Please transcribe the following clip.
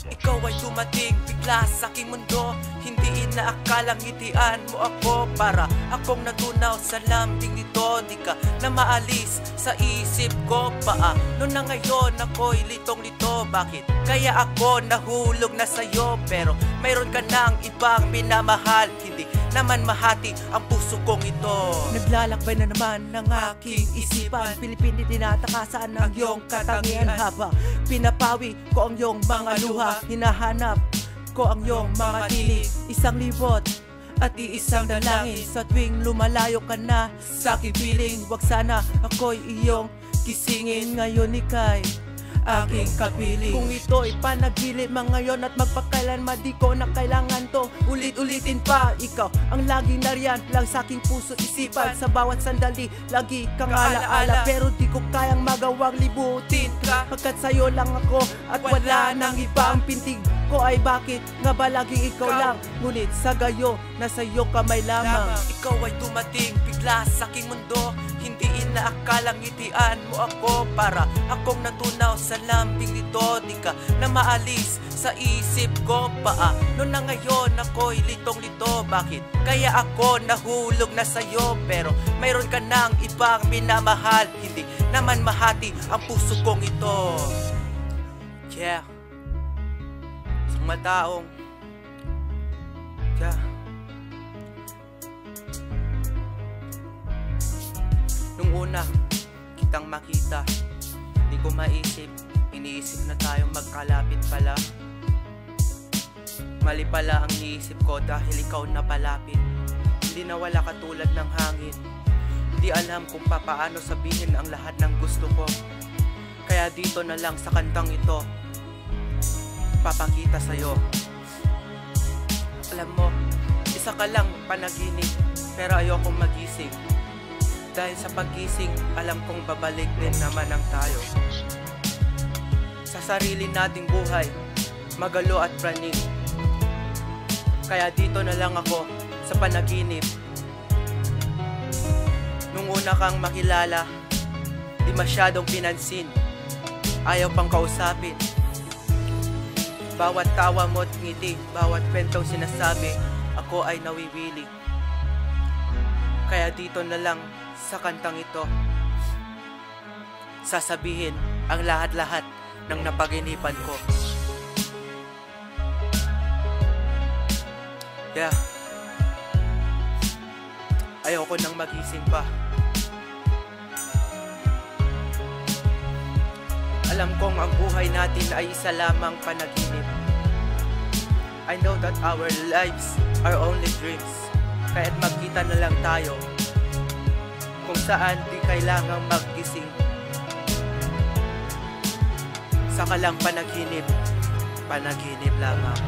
Ikaw ay dumating bigla sa aking mundo, hindi inaakalang ngitian mo ako. Para akong natunaw sa lambing nito, di ka na maalis sa isip ko. Paano na ngayon ako'y litong-lito? Bakit kaya ako nahulog na sa'yo? Pero mayroon ka ng ibang minamahal, hindi naman mahati ang puso kong ito. Naglalakbay na naman ng aking isipan, Pilipini tinatakasan ang iyong katangian. Habang pinapawi ko ang iyong mga luha, hinahanap ko ang iyong mga tinig. Isang libot at iisang dalangin, sa tuwing lumalayo ka na sa aking piling. Wag sana ako'y iyong kisingin, ngayon ika'y aking kapiling. Kung ito'y panaginip ngayon at magpakailanman, di ko na kailangan to ulit-ulitin pa. Ikaw ang laging nariyan lang sa aking puso isipan, sa bawat sandali lagi kang alaala. Pero di ko kayang magawang libutin ka, pagkat sa'yo lang ako at wala nang iba. Ang pintig ko ay bakit nga ba laging ikaw lang, ngunit sa gayo nasa iyo kamay lamang. Ikaw ay dumating bigla sa aking mundo, hindi inaakalang ngitian mo ako. Para akong natunaw sa lambing nito, di ka na maalis sa isip ko. Paano na ngayon ako'y litong-lito? Bakit kaya ako nahulog na sa'yo? Pero mayroon ka ng ibang minamahal, hindi naman mahati ang puso kong ito. Yeah, isang mataong nung una kitang makita, di ko maisip, iniisip na tayong magkalapit pala. Mali pala ang iniisip ko dahil ikaw na palapit. Hindi nawala katulad ng hangin, hindi alam kung papaano sabihin ang lahat ng gusto ko. Kaya dito na lang sa kantang ito, papakita sa'yo. Alam mo, isa ka lang panaginip, pero ayokong magising. Dahil sa paggising, alam kong babalik din naman ang tayo sa sarili nating buhay, magalo at praning. Kaya dito na lang ako sa panaginip. Nung una kang makilala, di masyadong pinansin, ayaw pang kausapin. Bawat tawa mo't ngiti, bawat kwentong sinasabi, ako ay nawiwili. Kaya dito na lang sa kantang ito, sasabihin ang lahat-lahat ng napaginipan ko. Yeah, ayoko nang magising pa. Alam kong ang buhay natin ay isa lamang panaginip. I know that our lives are only dreams. Kaya't magkita na lang tayo kung saan di kailangang maggising. Saka lang panaginip, panaginip lamang.